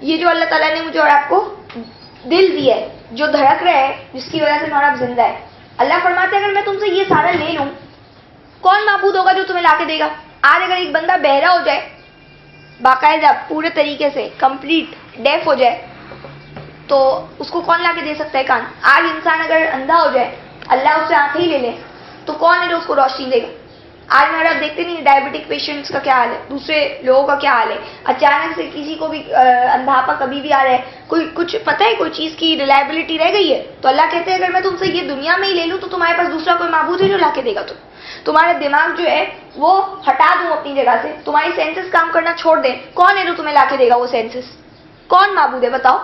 یہ جو اللہ تعالیٰ نے مجھے اور آپ کو دل دیا ہے جو دھڑک رہا ہے جس کی وجہ سے میں اور آپ زندہ ہے, اللہ فرماتے ہیں اگر میں تم سے یہ سارا لے لوں کون معبود ہوگا جو تمہیں لا کے دے گا؟ آج اگر ایک بندہ بہرا ہو جائے باقاعدہ پورے طریقے سے کمپلیٹ ڈیف ہو جائے تو اس کو کون لا کے دے سکتا ہے کان؟ آج انسان اگر اندھا ہو جائے اللہ اس سے آنکھیں ہی لے لے تو کون ہے جو اس کو روشنی دے گا؟ آج میرا دیکھتے نہیں ڈائبٹک پیشنٹس کا کیا حال ہے, دوسرے لوگوں کا کیا حال ہے, اچانک سے کسی کو بھی اندھاپا کبھی بھی آ رہا ہے, کوئی کچھ پتہ ہے کوئی چیز کی ریلائبلٹی رہ گئی ہے تو اللہ کہتے ہیں اگر میں تم سے یہ دنیا میں ہی لے لوں تو تمہارے پاس دوسرا کوئی معبود ہے جو لا کے دے گا؟ تمہارا دماغ جو ہے وہ ہٹا دوں اپنی جگہ سے, تمہاری سینسز کام کرنا چھوڑ دیں, کون ہے جو تمہیں لا کے دے گا وہ سینسز؟ کون معبود ہے بتاؤ؟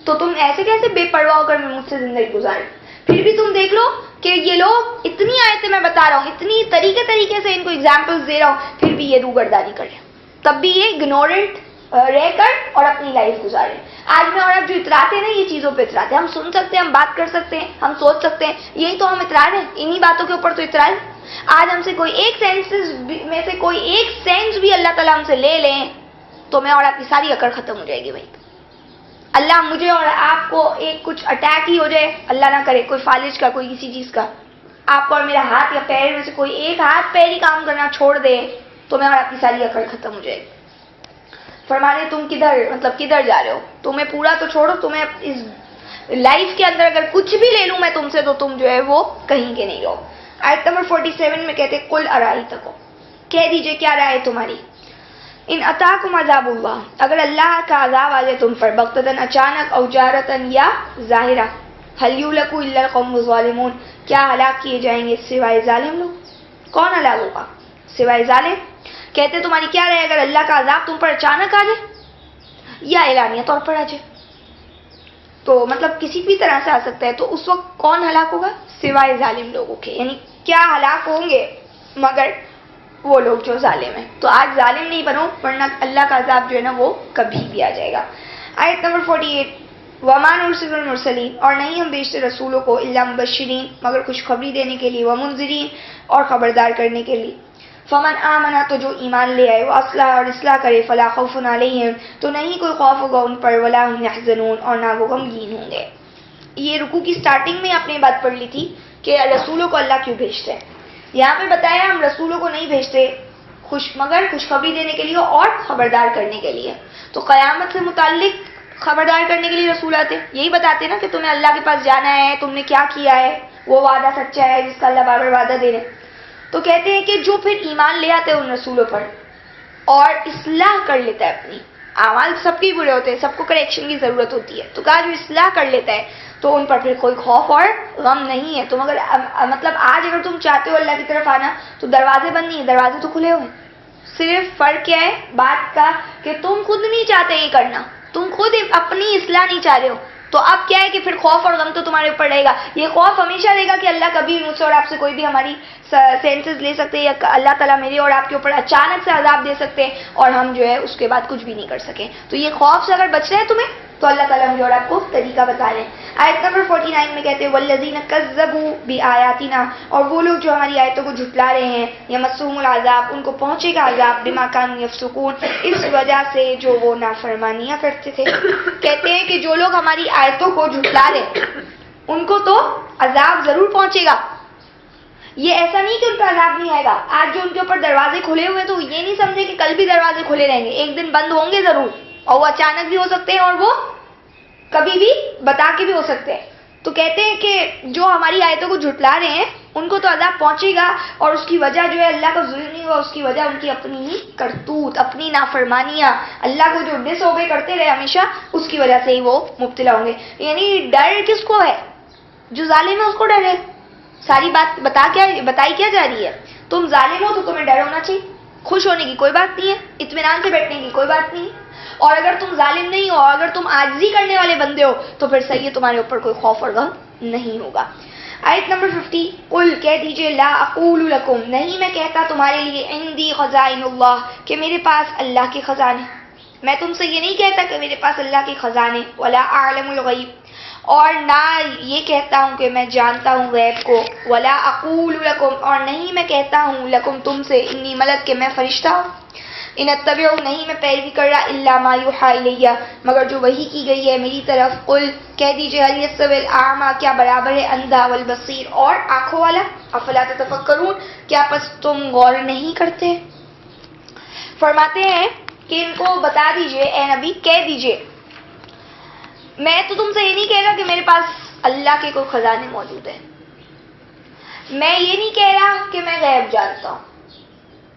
تو تم ایسے کیسے بے پرواہ ہو کر میں مجھ سے زندگی گزارے؟ پھر بھی تم دیکھ لو کہ یہ لوگ اتنی آیتیں میں بتا رہا ہوں, اتنی طریقے سے ان کو ایگزامپلس دے رہا ہوں, پھر بھی یہ روگردانی کر رہے ہیں, تب بھی یہ اگنورنٹ رہ کر اور اپنی لائف گزارے. آج میں اور اب جو اتراتے ہیں نا یہ چیزوں پہ اتراتے ہیں, ہم سن سکتے ہیں, ہم بات کر سکتے ہیں, ہم سوچ سکتے ہیں, یہی تو ہم اترا رہے ہیں, انہی باتوں کے اوپر تو اترائے. آج ہم سے کوئی ایک سینسز میں سے کوئی ایک سینس بھی اللہ تعالیٰ ہم سے لے لیں تو میں اور آپ کی ساری عقل ختم ہو جائے گی. بھائی اللہ مجھے اور آپ کو ایک کچھ اٹیک ہی ہو جائے, اللہ نہ کرے, کوئی فالج کا, کوئی کسی چیز کا, آپ کو اور میرا ہاتھ یا پیر میں سے کوئی ایک ہاتھ پیر ہی کام کرنا چھوڑ دے تو میں اور آپ کی ساری عقل ختم ہو جائے گی. فرمانے تم کدھر جا رہے ہو؟ تمہیں پورا تو چھوڑو, تمہیں اس لائف کے اندر اگر کچھ بھی لے لوں میں تم سے تو تم جو ہے وہ کہیں کے نہیں رہو. آیت نمبر 47 میں کہتے قل ارائیتکم, کہہ دیجئے کیا رائے ہے تمہاری, ان اتاکم عذاب اللہ, اگر اللہ کا عذاب آ جائے تم پر بغتتاً اچانک او جارتاً یا ظاہرہ, هل یہلک الا القوم الظالمون, کیا ہلاک کیے جائیں گے سوائے ظالم لوگ؟ کون ہلاک ہوگا سوائے ظالم؟ کہتے تمہاری کیا رہے اگر اللہ کا عذاب تم پر اچانک آ جائے یا اعلانیہ طور پر آ جائے, تو مطلب کسی بھی طرح سے آ سکتا ہے, تو اس وقت کون ہلاک ہوگا سوائے ظالم لوگوں کے, یعنی کیا ہلاک ہوں گے مگر وہ لوگ جو ظالم ہیں. تو آج ظالم نہیں بنو ورنہ اللہ کا عذاب جو ہے نا وہ کبھی بھی آ جائے گا. آیت نمبر 48 وَمَا نُرْسِلُ الْمُرْسَلِينَ, اور نہیں ہم بھیجتے رسولوں کو الا مبشرین, مگر خوشخبری دینے کے لیے, ومنذرین, اور خبردار کرنے کے لیے. فمن آمنا, تو جو ایمان لے آئے, وہ اصلاح, اور اصلاح کرے, فلا خوف علیہم, تو نہیں کوئی خوف ہوگا ان پر, ولا هم يحزنون, اور نہ وہ غمگین ہوں گے. یہ رکوع کی سٹارٹنگ میں آپ نے بات پڑھ لی تھی کہ رسولوں کو اللہ کیوں بھیجتے ہیں. یہاں پہ بتایا ہم رسولوں کو نہیں بھیجتے مگر خوشخبری دینے کے لیے اور خبردار کرنے کے لیے. تو قیامت سے متعلق خبردار کرنے کے لیے رسول آتے, یہی بتاتے نا کہ تمہیں اللہ کے پاس جانا ہے, تم نے کیا کیا ہے, وہ وعدہ سچا ہے جس کا اللہ بار بار وعدہ دے رہے. تو کہتے ہیں کہ جو پھر ایمان لے آتے ہیں ان رسولوں پر اور اصلاح کر لیتا ہے, اپنی اعمال سب کے برے ہوتے ہیں, سب کو کریکشن کی ضرورت ہوتی ہے, تو کہا جو اصلاح کر لیتا ہے تو ان پر پھر کوئی خوف اور غم نہیں ہے. تم اگر مطلب آج اگر تم چاہتے ہو اللہ کی طرف آنا تو دروازے بند نہیں ہیں, دروازے تو کھلے ہوئے. صرف فرق کیا ہے بات کا کہ تم خود نہیں چاہتے یہ کرنا, تم خود اپنی اصلاح نہیں چاہ رہے ہو, تو اب کیا ہے کہ پھر خوف اور غم تو تمہارے اوپر رہے گا. یہ خوف ہمیشہ رہے گا کہ اللہ کبھی مجھ سے اور آپ سے کوئی بھی ہماری سینسز لے سکتے ہیں, یا اللہ تعالیٰ میرے اور آپ کے اوپر اچانک سے عذاب دے سکتے ہیں اور ہم جو ہے اس کے بعد کچھ بھی نہیں کر سکیں. تو یہ خوف سے اگر بچنا ہے تمہیں تو اللہ تعالیٰ مجھے اور آپ کو طریقہ بتا رہے ہیں. آیت نمبر 49 میں کہتے ہیں والذین کذبوا بآیاتنا, اور وہ لوگ جو ہماری آیتوں کو جھٹلا رہے ہیں, یمسہم العذاب, ان کو پہنچے گا عذاب, بما کانوا یفسقون, اس وجہ سے جو وہ نافرمانیاں کرتے تھے. کہتے ہیں کہ جو لوگ ہماری آیتوں کو جھٹلا رہے ان کو تو عذاب ضرور پہنچے گا. یہ ایسا نہیں کہ ان پر عذاب نہیں آئے گا. آج جو ان کے اوپر دروازے کھلے ہوئے تو یہ نہیں سمجھے کہ کل بھی دروازے کھلے رہیں گے, ایک دن بند ہوں گے ضرور, اور وہ اچانک بھی ہو سکتے ہیں اور وہ کبھی بھی بتا کے بھی ہو سکتے ہیں. تو کہتے ہیں کہ جو ہماری آیتوں کو جھٹلا رہے ہیں ان کو تو عذاب پہنچے گا, اور اس کی وجہ جو ہے اللہ کا ظلم نہیں ہوا, اس کی وجہ ان کی اپنی ہی کرتوت, اپنی نافرمانیاں, اللہ کو جو ڈس اوبے کرتے رہے ہمیشہ, اس کی وجہ سے ہی وہ مبتلا ہوں گے. یعنی ڈر کس کو ہے؟ جو ظالم ہے اس کو ڈر ہے. ساری بات بتائی کیا جا رہی ہے؟ تم ظالم ہو تو تمہیں ڈر ہونا چاہیے, خوش ہونے کی کوئی بات نہیں ہے, اطمینان سے بیٹھنے کی کوئی بات نہیں ہے. اور اگر تم ظالم نہیں ہو, اگر تم عاجزی کرنے والے بندے ہو تو پھر صحیح ہے, تمہارے اوپر کوئی خوف اور غم نہیں ہوگا. آیت نمبر 50 قل, کہہ دیجئے لا اقول لکم, نہیں میں کہتا تمہارے لیے, عندی خزائن اللہ, کہ میرے پاس اللہ کے خزانے. میں تم سے یہ نہیں کہتا کہ میرے پاس اللہ کے خزانے, ولا اعلم الغیب, اور نہ یہ کہتا ہوں کہ میں جانتا ہوں غیب کو, ولا اقول لکم, اور نہیں میں کہتا ہوں لکم تم سے, انی ملک, کہ میں فرشتہ ہوں. ان اتبع نہیں میں پیروی کر رہا الا ما یوحی الیہ مگر جو وحی کی گئی ہے میری طرف. قل کہہ دیجئے هل یستوی الاعمی کیا برابر ہے اندھا والبصیر اور آنکھوں والا. افلا تتفکرون کیا پس تم غور نہیں کرتے. فرماتے ہیں کہ ان کو بتا دیجئے اے نبی کہہ دیجئے میں تو تم سے یہ نہیں کہہ رہا کہ میرے پاس اللہ کے کوئی خزانے موجود ہیں. میں یہ نہیں کہہ رہا کہ میں غیب جانتا ہوں.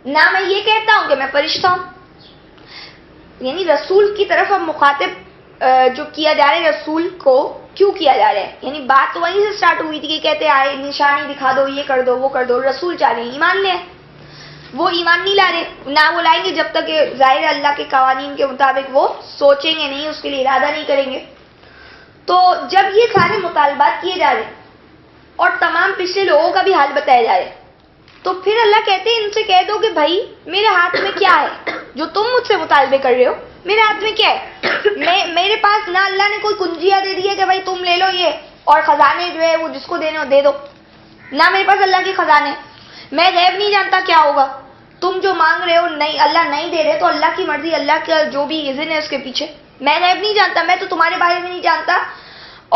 نہ میں یہ کہتا ہوں کہ میں فرشتہ ہوں. یعنی رسول کی طرف اب مخاطب جو کیا جا رہا ہے رسول کو کیوں کیا جا رہا ہے. یعنی بات تو وہیں سے سٹارٹ ہوئی تھی کہ کہتے آئے نشانی دکھا دو یہ کر دو وہ کر دو. رسول چاہ رہے ہیں ایمان لے. وہ ایمان نہیں لا رہے. نہ وہ لائیں گے جب تک کہ ظاہر اللہ کے قوانین کے مطابق وہ سوچیں گے نہیں اس کے لیے ارادہ نہیں کریں گے. تو جب یہ سارے مطالبات کیے جا رہے اور تمام پچھلے لوگوں کا بھی حال بتایا جا رہا ہے تو پھر اللہ کہتے ہیں ان سے کہہ دو کہ بھائی میرے ہاتھ میں کیا ہے جو تم مجھ سے مطالبے کر رہے ہو. میرے ہاتھ میں کیا ہے. میرے پاس نہ اللہ نے کوئی کنجیاں دے دی ہے کہ بھائی تم لے لو یہ اور خزانے جو ہے وہ جس کو دینے ہو دے دو. نہ میرے پاس اللہ کے خزانے. میں غیب نہیں جانتا کیا ہوگا. تم جو مانگ رہے ہو نہیں اللہ نہیں دے رہے تو اللہ کی مرضی اللہ کا جو بھی اذن ہے اس کے پیچھے. میں غیب نہیں جانتا. میں تو تمہارے بارے میں نہیں جانتا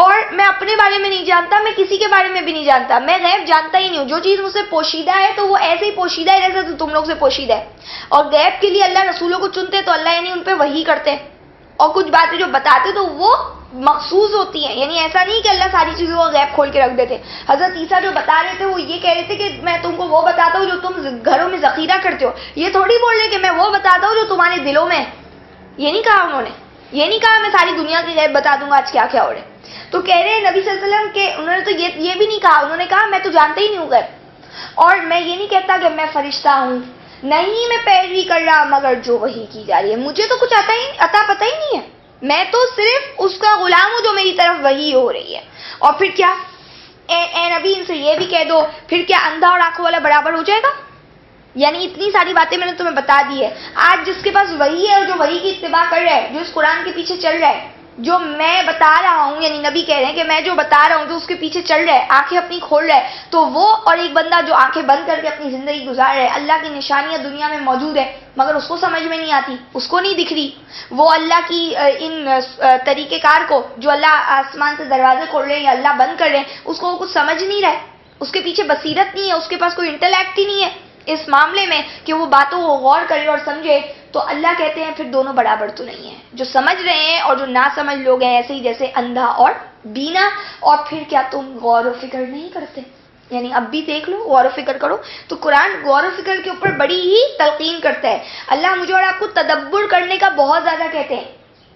اور میں اپنے بارے میں نہیں جانتا. میں کسی کے بارے میں بھی نہیں جانتا. میں غیب جانتا ہی نہیں ہوں. جو چیز مجھ سے پوشیدہ ہے تو وہ ایسے ہی پوشیدہ ہے جیسے تو تم لوگ سے پوشیدہ ہے. اور غیب کے لیے اللہ رسولوں کو چنتے تو اللہ یعنی ان پہ وحی کرتے اور کچھ باتیں جو بتاتے تو وہ مخصوص ہوتی ہیں. یعنی ایسا نہیں کہ اللہ ساری چیزوں کو غیب کھول کے رکھ دیتے. حضرت عیسیٰ جو بتا رہے تھے وہ یہ کہہ رہے تھے کہ میں تم کو وہ بتاتا ہوں جو تم گھروں میں ذخیرہ کرتے ہو. یہ تھوڑی بول رہے کہ میں وہ بتاتا ہوں جو تمہارے دلوں میں. یہ نہیں کہا انہوں نے. یہ نہیں کہا میں ساری دنیا کی غیب بتا دوں گا آج کیا کیا ہو رہا ہے. تو کہہ رہے ہیں نبی صلی اللہ علیہ وسلم کہ انہوں نے تو یہ بھی نہیں کہا. انہوں نے کہا میں تو جانتا ہی نہیں ہوں غیب اور میں یہ نہیں کہتا کہ میں فرشتہ ہوں. نہیں میں پیروی کر رہا مگر جو وحی کی جا رہی ہے. مجھے تو کچھ عطا پتہ ہی نہیں ہے. میں تو صرف اس کا غلام ہوں جو میری طرف وحی ہو رہی ہے. اور پھر کیا اے نبی ان سے یہ بھی کہہ دو پھر کیا اندھا اور آنکھوں والا برابر ہو جائے گا. یعنی اتنی ساری باتیں میں نے تمہیں بتا دی ہے. آج جس کے پاس وحی ہے اور جو وحی کی اتباع کر رہا ہے جو اس قرآن کے پیچھے چل رہا ہے جو میں بتا رہا ہوں یعنی نبی کہہ رہے ہیں کہ میں جو بتا رہا ہوں جو اس کے پیچھے چل رہا ہے آنکھیں اپنی کھول رہا ہے تو وہ اور ایک بندہ جو آنکھیں بند کر کے اپنی زندگی گزار رہا ہے. اللہ کی نشانیاں دنیا میں موجود ہے مگر اس کو سمجھ میں نہیں آتی. اس کو نہیں دکھ رہی. وہ اللہ کی ان طریقہ کار کو جو اللہ آسمان سے دروازے کھول رہے ہیں یا اللہ بند کر رہے ہیں اس کو وہ کچھ سمجھ نہیں رہا ہے. اس کے پیچھے بصیرت نہیں ہے. اس کے پاس کوئی انٹلیکٹ ہی نہیں ہے اس معاملے میں کہ وہ باتوں کو غور کرے اور سمجھے. تو اللہ کہتے ہیں پھر دونوں برابر تو نہیں ہیں. جو سمجھ رہے ہیں اور جو نہ سمجھ لوگ ہیں ایسے ہی جیسے اندھا اور بینا. اور پھر کیا تم غور و فکر نہیں کرتے. یعنی اب بھی دیکھ لو غور و فکر کرو. تو قرآن غور و فکر کے اوپر بڑی ہی تلقین کرتا ہے. اللہ مجھے اور آپ کو تدبر کرنے کا بہت زیادہ کہتے ہیں.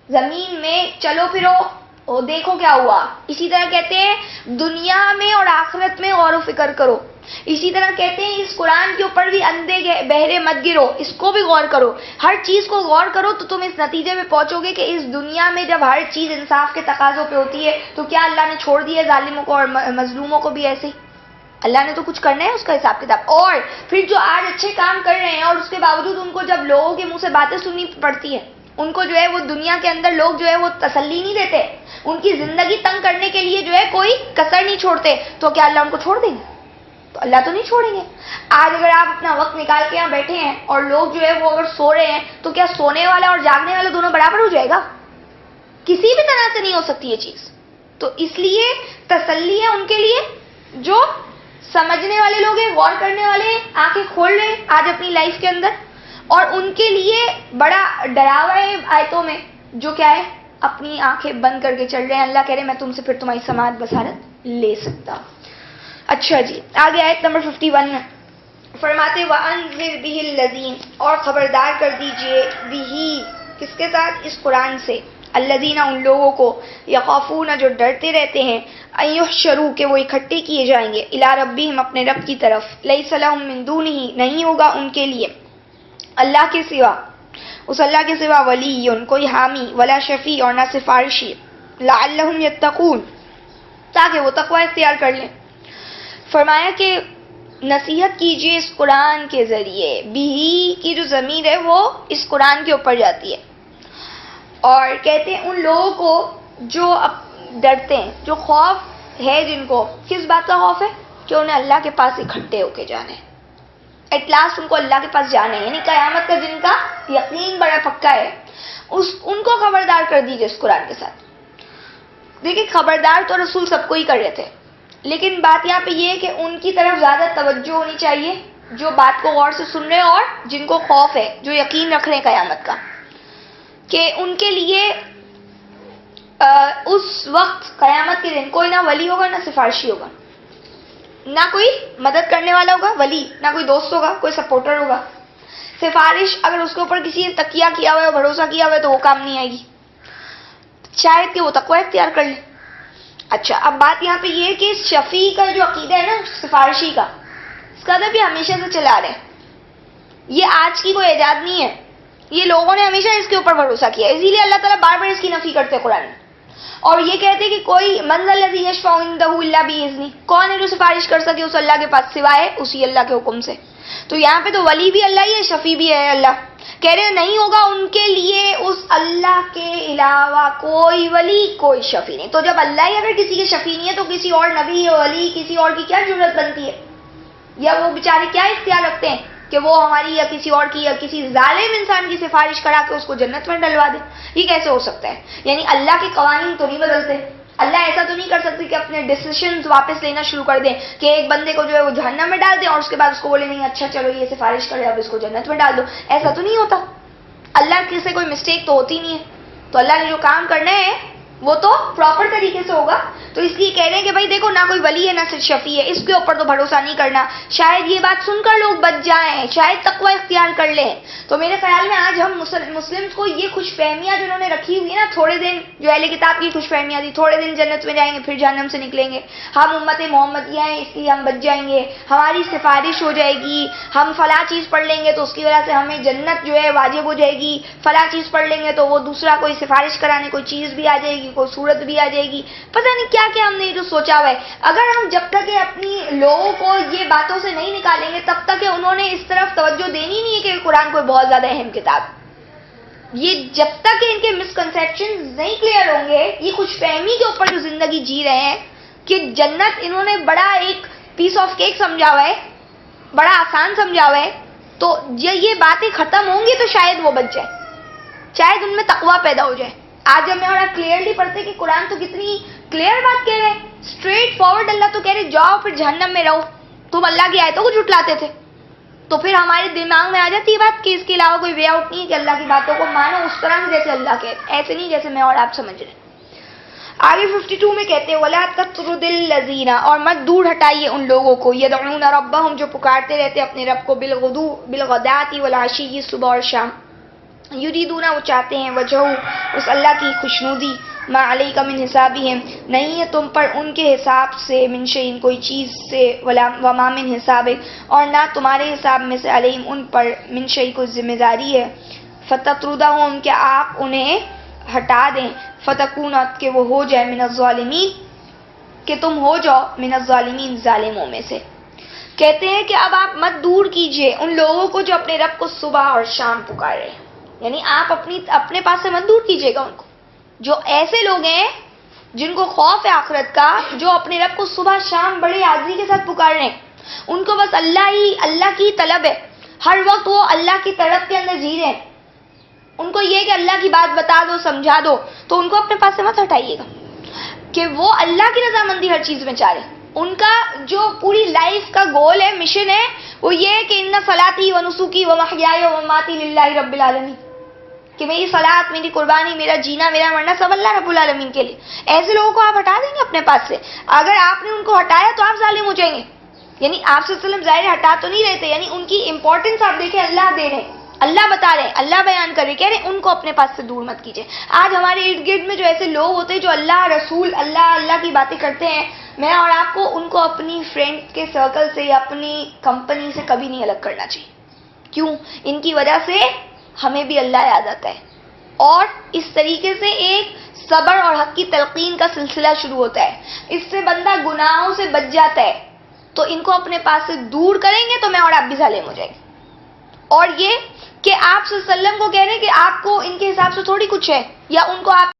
زمین میں چلو پھرو دیکھو کیا ہوا. اسی طرح کہتے ہیں دنیا میں اور آخرت میں غور و فکر کرو. اسی طرح کہتے ہیں اس قرآن کے اوپر بھی اندھے بہرے مت گرو. اس کو بھی غور کرو. ہر چیز کو غور کرو تو تم اس نتیجے میں پہنچو گے کہ اس دنیا میں جب ہر چیز انصاف کے تقاضوں پہ ہوتی ہے تو کیا اللہ نے چھوڑ دیا ظالموں کو اور مظلوموں کو بھی ایسے ہی. اللہ نے تو کچھ کرنا ہے اس کا حساب کتاب. اور پھر جو آج اچھے کام کر رہے ہیں اور اس کے باوجود ان کو جب لوگوں کے منہ سے باتیں سننی پڑتی ہے ان کو جو ہے وہ دنیا کے اندر لوگ جو ہے وہ تسلی نہیں دیتے. ان کی زندگی تنگ کرنے کے لیے جو ہے کوئی کسر نہیں چھوڑتے. تو کیا اللہ ان کو چھوڑ دیں گے؟ تو اللہ تو نہیں چھوڑیں گے. آج اگر آپ اپنا وقت نکال کے یہاں بیٹھے ہیں اور لوگ جو ہے وہ اگر سو رہے ہیں تو کیا سونے والا اور جاگنے والا دونوں برابر ہو جائے گا؟ کسی بھی طرح سے نہیں ہو سکتی یہ چیز. تو اس لیے تسلی ہے ان کے لیے جو سمجھنے والے لوگ ہیں غور کرنے والے ہیں آنکھیں کھول رہے ہیں آج اپنی لائف کے اندر. اور ان کے لیے بڑا ڈراوا ہے آیتوں میں جو کیا ہے اپنی آنکھیں بند کر کے چل رہے ہیں. اللہ کہہ رہے میں تم سے پھر تمہاری سماعت بصارت لے سکتا. اچھا جی آگے آیت نمبر 51 میں فرماتے وَأَنذِرْ بِهِ الَّذِينَ اور خبردار کر دیجئے بِهِ کس کے ساتھ اس قرآن سے الذین ان لوگوں کو یخافون جو ڈرتے رہتے ہیں ان یحشروا کہ وہ اکٹھے کیے جائیں گے الی ربہم اپنے رب کی طرف لیس لہم من دونہ نہیں ہوگا ان کے لیے اللہ کے سوا اس اللہ کے سوا ولی کوئی حامی ولا شفیع اور نہ سفارشی لعلہم یتقون تاکہ وہ تقوی اختیار کر لیں. فرمایا کہ نصیحت کیجئے اس قرآن کے ذریعے. بھی کی جو ضمیر ہے وہ اس قرآن کے اوپر جاتی ہے اور کہتے ہیں ان لوگوں کو جو ڈرتے ہیں جو خوف ہے جن کو کس بات کا خوف ہے کہ انہیں اللہ کے پاس اکٹھے ہو کے جانے. ایٹ لاسٹ ان کو اللہ کے پاس جانا ہے. یعنی قیامت کا جن کا یقین بڑا پکا ہے ان کو خبردار کر دیجیے اس قرآن کے ساتھ. دیکھیں خبردار تو رسول سب کو ہی کر رہے تھے, لیکن بات یہاں پہ یہ ہے کہ ان کی طرف زیادہ توجہ ہونی چاہیے جو بات کو غور سے سن رہے ہیں اور جن کو خوف ہے, جو یقین رکھ رہے ہیں قیامت کا, کہ ان کے لیے اس وقت قیامت کے دن کوئی نہ ولی ہوگا نہ سفارشی ہوگا, نہ کوئی مدد کرنے والا ہوگا ولی, نہ کوئی دوست ہوگا, کوئی سپورٹر ہوگا. سفارش اگر اس کے اوپر کسی نے تکیہ کیا ہوا ہے, بھروسہ کیا ہوا ہے تو وہ کام نہیں آئے گی, شاید کہ وہ تقوی اختیار کر لے. اچھا, اب بات یہاں پہ یہ ہے کہ شفیع کا جو عقیدہ ہے نا سفارشی کا, اس کا ادب بھی ہمیشہ سے چلا رہے ہیں. یہ آج کی کوئی ایجاد نہیں ہے, یہ لوگوں نے ہمیشہ اس کے اوپر بھروسہ کیا, اسی لیے اللہ تعالیٰ بار بار اس کی نفی کرتے ہیں قرآن میں, اور یہ کہتے کہ کوئی من ذا الذی یشفع عندہ الا بإذنہ, کون ہے جو سفارش کر سکے اس اللہ کے پاس سوائے اسی اللہ کے حکم سے. تو یہاں پہ تو ولی بھی اللہ ہی ہے, شفیع بھی ہے اللہ. کہہ رہے نہیں ہوگا ان کے لیے اس اللہ کے علاوہ کوئی ولی کوئی شفیع نہیں. تو جب اللہ ہی اگر کسی کے شفیع نہیں ہے تو کسی اور نبی ولی کسی اور کی کیا ضرورت بنتی ہے, یا وہ بیچارے کیا اختیار رکھتے ہیں کہ وہ ہماری یا کسی اور کی یا کسی ظالم انسان کی سفارش کرا کے اس کو جنت میں ڈلوا دے. یہ کیسے ہو سکتا ہے؟ یعنی اللہ کے قوانین تو نہیں بدلتے. اللہ ایسا تو نہیں کر سکتے کہ اپنے ڈیسیشنز واپس لینا شروع کر دیں, کہ ایک بندے کو جو ہے وہ جہنم میں ڈال دیں اور اس کے بعد اس کو بولے نہیں اچھا چلو یہ سفارش کرے اب اس کو جنت میں ڈال دو. ایسا تو نہیں ہوتا. اللہ کے سے کوئی مسٹیک تو ہوتی نہیں ہے. تو اللہ نے جو کام کرنا ہے وہ تو پراپر طریقے سے ہوگا. تو اس لیے کہہ رہے ہیں کہ بھائی دیکھو نہ کوئی ولی ہے نہ صرف شفیع ہے, اس کے اوپر تو بھروسہ نہیں کرنا. شاید یہ بات سن کر لوگ بچ جائیں, شاید تقوی اختیار کر لیں. تو میرے خیال میں آج ہم مسلم کو یہ خوش فہمیاں جو انہوں نے رکھی ہوئی ہے نا, تھوڑے دن جو اہل کتاب کی خوش فہمیاں تھی, تھوڑے دن جنت میں جائیں گے پھر جہنم سے نکلیں گے, ہم امت محمدیہ ہیں اس لیے ہم بچ جائیں گے, ہماری سفارش ہو جائے گی, ہم فلاں چیز پڑھ لیں گے تو اس کی وجہ سے ہمیں جنت جو ہے واجب ہو جائے گی, فلاں چیز پڑھ لیں گے تو وہ دوسرا کوئی سفارش کرانے کوئی چیز بھی آ جائے گی, کوئی صورت بھی آ جائے گی, پتہ نہیں کیا کیا ہم نے جو سوچا ہوا ہے. اگر ہم جب تک اپنی لوگوں کو یہ باتوں سے نہیں نکالیں گے تب تک انہوں نے اس طرف توجہ دینی نہیں ہے کہ قرآن کوئی بہت زیادہ اہم کتاب. یہ جب تک ان کے مسکنسیپشن نہیں کلیئر ہوں گے, یہ خوش فہمی کے اوپر جو زندگی جی رہے ہیں کہ جنت انہوں نے بڑا ایک پیس آف کیک سمجھا ہوا ہے, بڑا آسان سمجھا ہوا ہے, تو یہ باتیں ختم ہوں گی تو شاید وہ بچ جائے, شاید ان میں تقویٰ پیدا ہو جائے. آج ہمیں اور کلیئرلی پڑھتے کہ قرآن تو کتنی کلیئر بات کہہ رہے ہیں, اسٹریٹ فارورڈ. اللہ تو کہہ رہے جاؤ پھر جہنم میں رہو. تم اللہ کی آیتوں کو جھٹلاتے تھے, تو پھر ہمارے دماغ میں آ جاتی ہے بات کہ اس کے علاوہ کوئی وے آؤٹ نہیں ہے کہ اللہ کی باتوں کو مانو اس طرح سے جیسے اللہ کہتے, ایسے نہیں جیسے میں اور آپ سمجھ رہے ہیں. آگے 52 میں کہتے ہیں وَلَا تَطْرُدِ الَّذِينَ, اور مت دور ہٹائیے ان لوگوں کو, يَدْعُونَ رَبَّهُمْ, جو پکارتے رہتے اپنے رب کو, بِالْغَدَاةِ وَالْعَشِيِّ, صبح اور شام, یریدون, وہ چاہتے ہیں, وجہو, اس اللہ کی خوشنودی, ما علیک من حسابہم, نہیں ہے تم پر ان کے حساب سے, من شیء, کوئی چیز سے, وما من حسابک, اور نہ تمہارے حساب میں سے, علیہم, ان پر, من شیء, کوئی ذمہ داری ہے, فتطردہم, کہ آپ انہیں ہٹا دیں, فتکون, کہ وہ ہو جائے, من الظالمین, کہ تم ہو جاؤ, من الظالمین, ظالموں میں سے. کہتے ہیں کہ اب آپ مت دور کیجئے ان لوگوں کو جو اپنے رب کو صبح اور شام پکار رہے ہیں, یعنی آپ اپنے پاس سے مت دور کیجئے گا ان کو. جو ایسے لوگ ہیں جن کو خوف ہے آخرت کا, جو اپنے رب کو صبح شام بڑے عاجزی کے ساتھ پکار رہے ہیں, ان کو بس اللہ کی طلب ہے, ہر وقت وہ اللہ کی طلب کے اندر جی رہے ہیں, ان کو یہ کہ اللہ کی بات بتا دو, سمجھا دو, تو ان کو اپنے پاس سے مت ہٹائیے گا کہ وہ اللہ کی رضامندی ہر چیز میں چاہ رہے ہیں. ان کا جو پوری لائف کا گول ہے, مشن ہے, وہ یہ ہے کہ ان صلاتی و نسکی و محیای و مماتی للہ رب العالمین, کہ میری صلاۃ, میری قربانی, میرا جینا, میرا مرنا سب اللہ رب العالمین کے لیے. ایسے لوگوں کو آپ ہٹا دیں گے اپنے پاس سے. اگر آپ نے ان کو ہٹایا تو آپ ظالم ہو جائیں گے. یعنی آپ صلی اللہ علیہ وسلم ظاہر ہٹا تو نہیں رہتے, یعنی ان کی امپورٹنس آپ دیکھیں, اللہ دے رہے ہیں, اللہ بتا رہے ہیں, اللہ بیان کر رہے, کہہ رہے ہیں ان کو اپنے پاس سے دور مت کیجیے. آج ہمارے ارد گرد میں جو ایسے لوگ ہوتے ہیں جو اللہ, رسول, اللہ کی باتیں کرتے ہیں, میں اور آپ کو ان کو اپنی فرینڈ کے سرکل سے یا اپنی کمپنی سے کبھی نہیں الگ کرنا چاہیے. کیوں؟ ان کی وجہ سے ہمیں بھی اللہ یاد آتا ہے, اور اس طریقے سے ایک صبر اور حق کی تلقین کا سلسلہ شروع ہوتا ہے. اس سے بندہ گناہوں سے بچ جاتا ہے. تو ان کو اپنے پاس سے دور کریں گے تو میں اور آپ بھی ظالم ہو جائیں گے. اور یہ کہ آپ صلی اللہ علیہ وسلم کو کہہ رہے ہیں کہ آپ کو ان کے حساب سے تھوڑی کچھ ہے, یا ان کو آپ